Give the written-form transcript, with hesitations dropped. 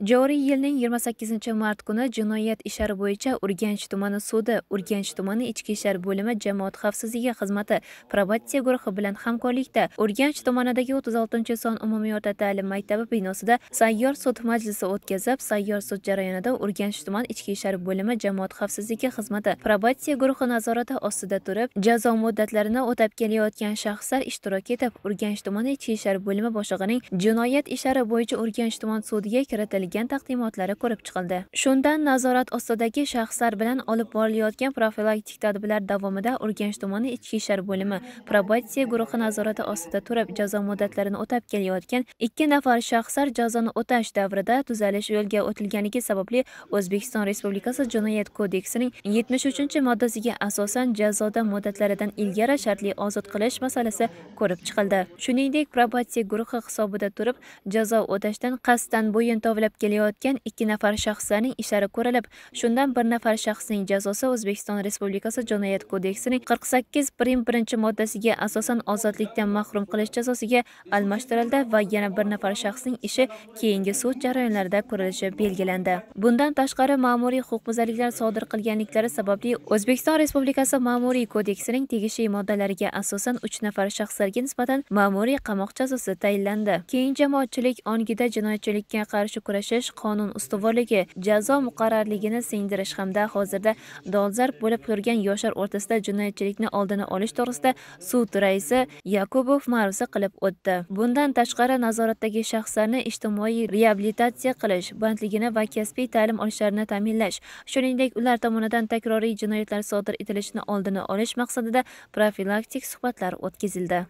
Joriy yilning 28-mart kuni jinoyat ishlari bo'yicha Urganch tumani sudi, Urganch tumani ichki ishlar bo'limi jamoat xavfsizligi xizmati probatsiya guruhi bilan hamkorlikda Urganch tumanidagi 36-son umumiy o'rta ta'lim maktabi binosida sayyor sud majlisi o'tkazib, sayyor sud jarayonida Urganch tuman ichki ishlar bo'limi jamoat xavfsizligi xizmati probatsiya guruhi nazorati ostida turib, jazo muddatlarini o'tab kelayotgan shaxslar ishtirok etib, Urganch tumani ichki ishlar bo'limi boshlig'ining jinoyat ishlari bo'yicha Urganch tuman sudiga kiritilgan taqdimotlari ko'rib chiqildi. Shundan nazorat ostidagi shaxslar bilan olib borilayotgan profilaktik tadbirlar davomida Urganch tumani ichki ishlar bo'limi probatsiya guruhi nazorati ostida turib, jazo muddatlarini o'tab kelayotgan 2 nafar shaxslar jazoni o'tash davrida tuzalish yo'lga o'tilganligi sababli O'zbekiston Respublikasi Jinoyat kodeksining 73-moddasiga asosan jazoda muddatlaridan ilgari shartli ozod qilish masalasi ko'rib chiqildi. Shuningdek, probatsiya guruhi hisobida turib, jazo o'tashdan qasddan bo'yin tovlab kelayotgan 2 nafar shaxslarning ishlari ko'rilib, shundan 1 nafar shaxsning jazosi O'zbekiston Respublikasi Jinoyat kodeksining 48-1-moddasiga asosan ozodlikdan mahrum qilish jazosiga almashtirildi va yana 1 nafar shaxsning ishi keyingi sud jarayonlarida ko'rilishi belgilandi. Bundan tashqari, ma'muriy huquqbuzarliklar sodir qilganliklari sababli O'zbekiston Respublikasi Ma'muriy kodeksining tegishli moddalariga asosan 3 nafar shaxslarga nisbatan ma'muriy qamoq jazosi tayinlandi. Keng jamoatchilik ongida jinoyatchilikka qarshi kurashish, qonun ustuvorligi, jazo muqarrarligini singdirish hamda hozirda dolzarb bo'lib turgan yoshlar o'rtasida jinoyatchilikni oldini olish to'g'risida sud raisi Yakubov ma'ruza qilib o'tdi. Bundan tashqari, nazoratdagi shaxslarni ijtimoiy reabilitatsiya qilish, bandligini va kasbiy ta'lim olishlarini ta'minlash, shuningdek, ular tomonidan takroriy jinoyatlar sodir etilishini oldini olish maqsadida profilaktik suhbatlar o'tkazildi.